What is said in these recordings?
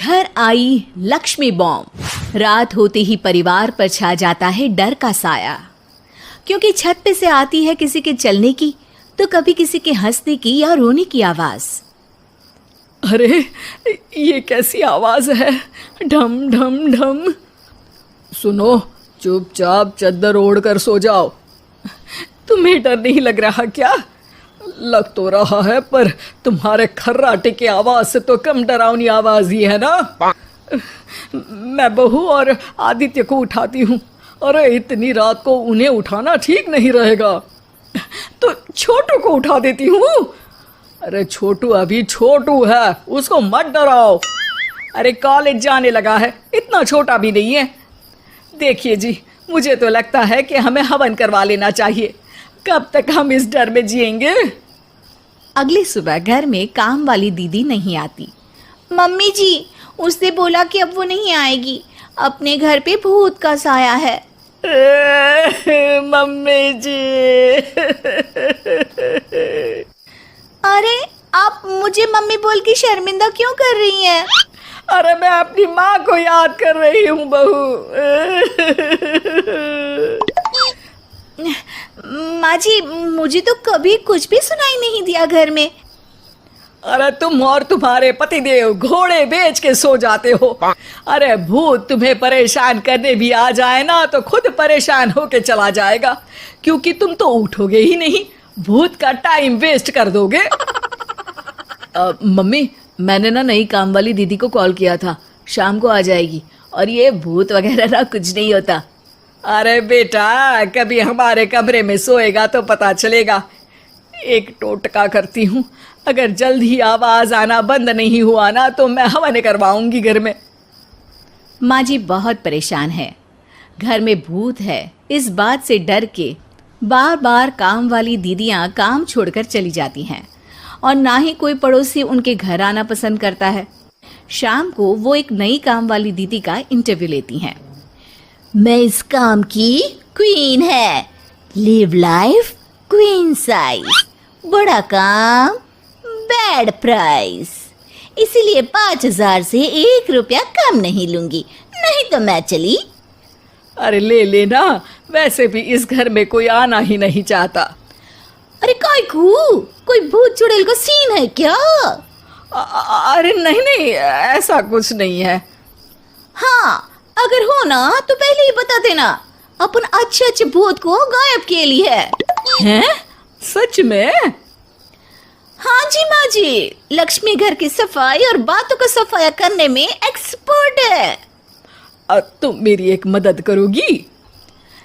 घर आई लक्ष्मी बॉम्ब। रात होते ही परिवार पर छा जाता है डर का साया, क्योंकि छत पे से आती है किसी के चलने की तो कभी किसी के हंसने की या रोने की आवाज। अरे ये कैसी आवाज है, ढम ढम ढम। सुनो, चुपचाप चद्दर ओढ़ कर सो जाओ। तुम्हें डर नहीं लग रहा क्या? लग तो रहा है, पर तुम्हारे खर्राटे की आवाज से तो कम डरावनी आवाज ही है ना। मैं बहू और आदित्य को उठाती हूँ। अरे इतनी रात को उन्हें उठाना ठीक नहीं रहेगा, तो छोटू को उठा देती हूँ। अरे छोटू अभी छोटू है, उसको मत डराओ। अरे कॉलेज जाने लगा है, इतना छोटा भी नहीं है। देखिए जी, मुझे तो लगता है कि हमें हवन करवा लेना चाहिए। कब तक हम इस डर में जिएंगे? अगली सुबह घर में काम वाली दीदी नहीं आती। मम्मी जी, उसने बोला कि अब वो नहीं आएगी, अपने घर पे भूत का साया है। मम्मी जी। अरे आप मुझे मम्मी बोल के शर्मिंदा क्यों कर रही हैं? अरे मैं अपनी माँ को याद कर रही हूँ बहू। माँ जी, मुझे तो कभी कुछ भी सुनाई नहीं दिया घर में। अरे तुम और तुम्हारे पतिदेव घोड़े बेच के सो जाते हो। अरे भूत तुम्हें परेशान करने भी आ जाए ना तो खुद परेशान होके चला जाएगा, क्योंकि तुम तो उठोगे ही नहीं, भूत का टाइम वेस्ट कर दोगे। मम्मी, मैंने ना नई काम वाली दीदी को कॉल किया था, शाम को आ जाएगी, और ये भूत वगैरह ना कुछ नहीं होता। अरे बेटा, कभी हमारे कमरे में सोएगा तो पता चलेगा। एक टोटका करती हूँ, अगर जल्द ही आवाज आना बंद नहीं हुआ ना तो मैं हवन करवाऊंगी घर में। माँ जी बहुत परेशान है, घर में भूत है इस बात से डर के बार बार काम वाली दीदियाँ काम छोड़कर चली जाती हैं, और ना ही कोई पड़ोसी उनके घर आना पसंद करता है। शाम को वो एक नई काम वाली दीदी का इंटरव्यू लेती हैं। मैं इस काम की क्वीन है, लिव लाइफ क्वीन साइज, बड़ा काम बैड प्राइस, इसीलिए 5,000 से 1 रुपया कम नहीं लूंगी, नहीं तो मैं चली। अरे ले लेना, वैसे भी इस घर में कोई आना ही नहीं चाहता। अरे कोई भूत चुड़ैल का सीन है क्या? अरे नहीं नहीं, ऐसा कुछ नहीं है। हाँ, अगर हो ना तो पहले ही बता देना, अपन अच्छे भूत को गायब किए लिए हैं? सच में? हाँ जी माँ जी, लक्ष्मी घर की सफाई और बातों का सफाया करने में एक्सपर्ट है। तुम मेरी एक मदद करोगी?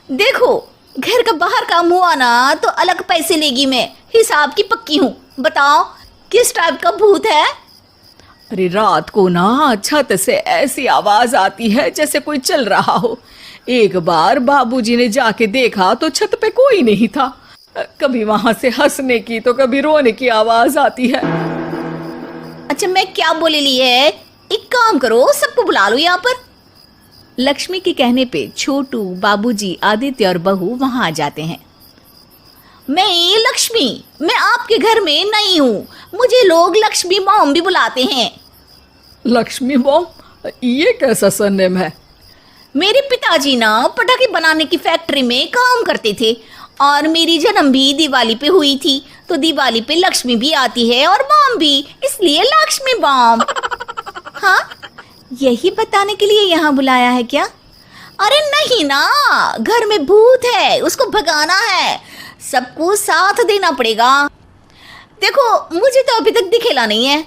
देखो, घर का बाहर काम हुआ ना तो अलग पैसे लेगी, मैं हिसाब की पक्की हूँ। बताओ किस टाइप का भूत है? अरे रात को ना छत से ऐसी आवाज आती है जैसे कोई चल रहा हो। एक बार बाबूजी ने जाके देखा तो छत पे कोई नहीं था। कभी वहां से हंसने की तो कभी रोने की आवाज आती है। अच्छा, मैं क्या बोले ली है, एक काम करो, सबको बुला लो यहाँ पर। लक्ष्मी के कहने पे छोटू, बाबूजी, आदित्य और बहू वहां आ जाते हैं। मैं लक्ष्मी, मैं आपके घर में नई हूँ, मुझे लोग लक्ष्मी मॉम भी बुलाते हैं। लक्ष्मी मॉम? ये कैसा सरनेम है? मेरे पिताजी ना पटाखे बनाने की फैक्ट्री में काम करते थे, और मेरी जन्म भी दिवाली पे हुई थी, तो दिवाली पे लक्ष्मी भी आती है और बॉम्ब भी, इसलिए लक्ष्मी बॉम्ब। हाँ, यही बताने के लिए यहाँ बुलाया है क्या? अरे नहीं ना, घर में भूत है, उसको भगाना है, सबको साथ देना पड़ेगा। देखो, मुझे तो अभी तक दिखेला नहीं है,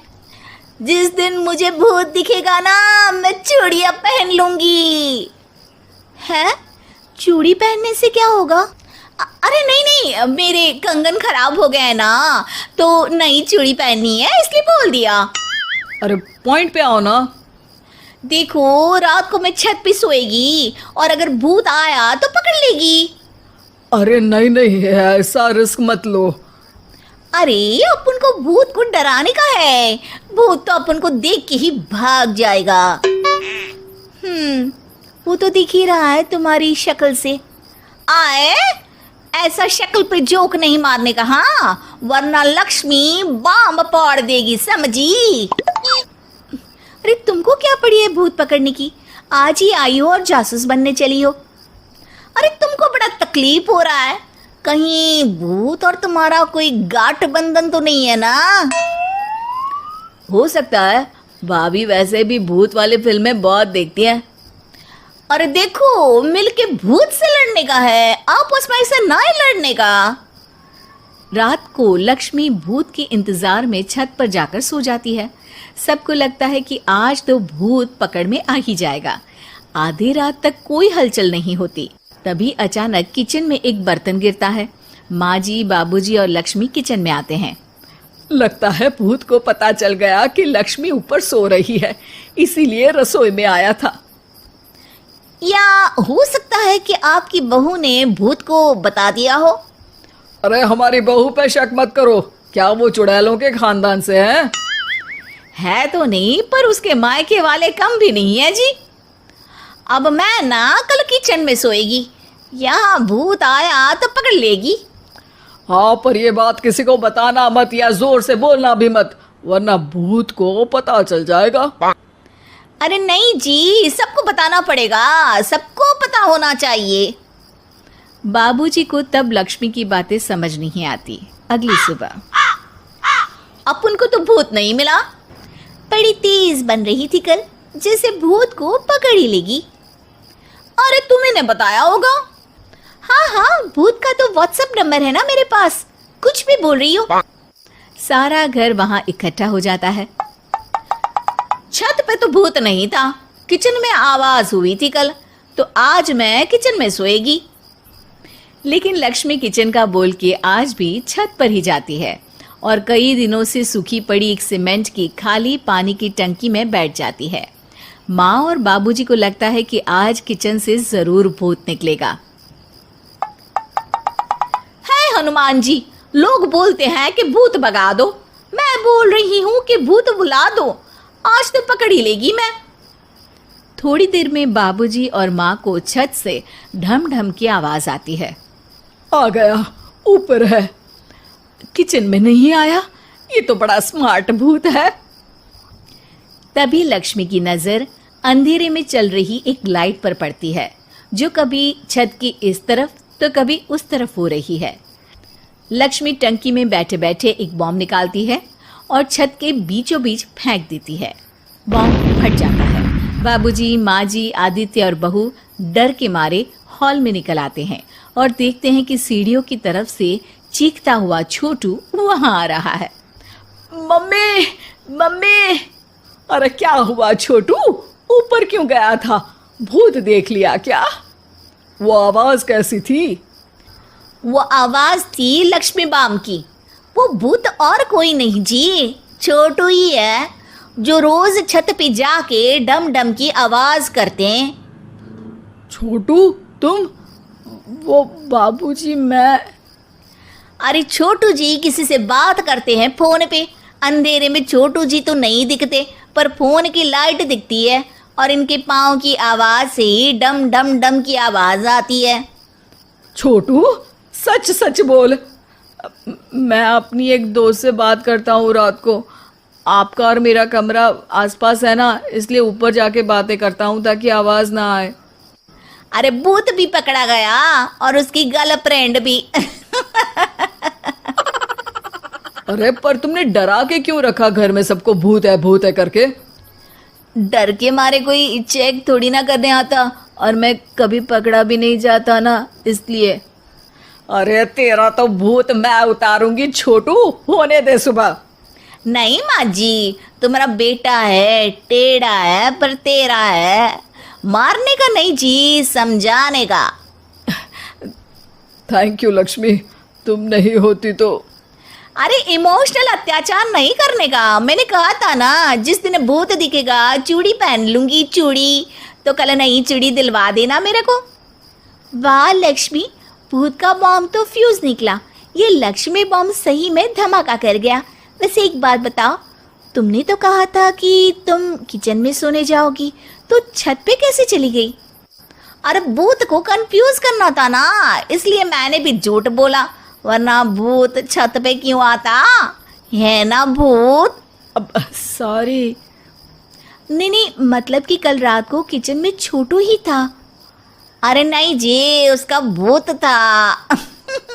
जिस दिन मुझे भूत दिखेगा ना मैं चूड़ियाँ पहन लूंगी। है? चूड़ी पहनने से क्या होगा? अरे नहीं, मेरे कंगन खराब हो गए हैं ना, तो नई चूड़ी पहननी है इसलिए बोल दिया। अरे पॉइंट पे आओ ना। देखो, रात को मैं छत पे सोएगी और अगर भूत आया तो पकड़ लेगी। अरे नहीं, ऐसा रिस्क मत लो। अरे अपन को भूत को डराने का है, भूत तो अपन को देख के ही भाग जाएगा। वो तो दिख ही रहा है तुम्हारी शक्ल से। आए, ऐसा शक्ल पे जोक नहीं मारने का, हाँ, वरना लक्ष्मी बॉम्ब फोड़ देगी, समझी? अरे तुमको क्या पड़ी है भूत पकड़ने की, आज ही आई हो और जासूस बनने चली हो। अरे तुमको बड़ा तकलीफ हो रहा है, कहीं भूत और तुम्हारा कोई गांठ बंधन तो नहीं है ना? हो सकता है, भाभी वैसे भी भूत वाली फिल्में बहुत देखती हैं। अरे देखो, मिलके भूत से लड़ने का है, आपस में ऐसे ना ही लड़ने का। रात को लक्ष्मी भूत के इंतजार में छत पर जाकर सो जाती है। सबको लगता है कि आज तो भूत पकड़ में आ ही जाएगा। आधी रात तक कोई हलचल नहीं होती। तभी अचानक किचन में एक बर्तन गिरता है। माँ जी, बाबूजी और लक्ष्मी किचन में आते हैं। लगता है भूत को पता चल गया कि लक्ष्मी ऊपर सो रही है, इसीलिए रसोई में आया था। या हो सकता है कि आपकी बहू ने भूत को बता दिया हो। अरे हमारी बहू पे शक मत करो, क्या वो चुड़ैलों के खानदान से है तो नहीं, पर उसके मायके वाले कम भी नहीं है जी। अब मैं ना कल किचन में सोएगी, यहाँ भूत आया तो पकड़ लेगी। हाँ, पर ये बात किसी को बताना मत या जोर से बोलना भी मत, वरना भूत को पता चल जाएगा। अरे नहीं जी, सबको बताना पड़ेगा, सबको पता होना चाहिए। बाबूजी को तब लक्ष्मी की बातें समझ नहीं आती। अगली सुबह अपन को तो भूत नहीं मिला, बड़ी तेज बन रही थी कल, जैसे भूत को पकड़ ही लेगी। अरे तुम्हें ने बताया होगा। हाँ हाँ, भूत का तो व्हाट्सएप नंबर है ना मेरे पास, कुछ भी बोल रही हो। सारा घर वहां इकट्ठा हो जाता है। छत पे तो भूत नहीं था, किचन में आवाज हुई थी कल, तो आज मैं किचन में सोएगी। लेकिन लक्ष्मी किचन का बोल के आज भी छत पर ही जाती है और कई दिनों से सूखी पड़ी एक सीमेंट की खाली पानी की टंकी में बैठ जाती है। माँ और बाबूजी को लगता है कि आज किचन से जरूर भूत निकलेगा। है हनुमान जी, लोग बोलते हैं कि भूत भगा दो, मैं बोल रही हूँ कि भूत बुला दो, आज तो पकड़ ही लेगी मैं। थोड़ी देर में बाबूजी और माँ को छत से ढम ढम की आवाज आती है। आ गया, ऊपर है, किचन में नहीं आया, ये तो बड़ा स्मार्ट भूत है। तभी लक्ष्मी की नजर अंधेरे में चल रही एक लाइट पर पड़ती है, जो कभी छत की इस तरफ तो कभी उस तरफ हो रही है। लक्ष्मी टंकी में बैठे बैठे एक बॉम्ब निकालती है और छत के बीचों बीच फेंक देती है। बॉम्ब फट जाता है। बाबूजी, माँ जी, आदित्य और बहू डर के मारे हॉल में निकल आते हैं और देखते हैं कि सीढ़ियों की तरफ से चीखता हुआ छोटू वहां आ रहा है। Mummy, mummy! अरे क्या हुआ छोटू, ऊपर क्यों गया था? भूत देख लिया क्या? वो आवाज कैसी थी? वो आवाज थी लक्ष्मी बाम की। वो भूत और कोई नहीं जी, छोटू ही है, जो रोज छत पे जाके डम डम की आवाज करते हैं। छोटू तुम? वो बाबूजी मैं। अरे छोटू जी किसी से बात करते हैं फोन पे, अंधेरे में छोटू जी तो नहीं दिखते, पर फोन की लाइट दिखती है और इनके पाँव की आवाज से ही डम डम डम की आवाज आती है। छोटू सच सच बोल। मैं अपनी एक दोस्त से बात करता हूँ रात को, आपका और मेरा कमरा आसपास है ना, इसलिए ऊपर जाके बातें करता हूँ ताकि आवाज ना आए। अरे भूत भी पकड़ा गया और उसकी गर्लफ्रेंड भी। अरे पर तुमने डरा के क्यों रखा घर में सबको भूत है करके? डर के मारे कोई चेक थोड़ी ना करने आता, और मैं कभी पकड़ा भी नहीं जाता ना, इसलिए। अरे तेरा तो भूत मैं उतारूंगी छोटू, होने दे सुबह। नहीं माँ जी, तुम्हारा बेटा है, टेढ़ा है पर तेरा है, मारने का नहीं जी, समझाने का। थैंक यू लक्ष्मी, तुम नहीं होती तो। अरे इमोशनल अत्याचार नहीं करने का, मैंने कहा था ना, जिस दिन भूत दिखेगा चूड़ी पहन लूंगी, चूड़ी तो कल नई चूड़ी दिलवा देना मेरे को। वाह लक्ष्मी, भूत का बॉम्ब तो फ्यूज निकला, ये लक्ष्मी बॉम्ब सही में धमाका कर गया। वैसे एक बात बताओ, तुमने तो कहा था कि तुम किचन में सोने जाओगी, तो छत पे कैसे चली गई? अरे भूत को कंफ्यूज करना था ना, इसलिए मैंने भी झूठ बोला, वरना भूत छत पे क्यों आता है ना भूत। अब सॉरी। नहीं नहीं, मतलब कि कल रात को किचन में छोटू ही था। अरे नहीं जी, उसका भूत था।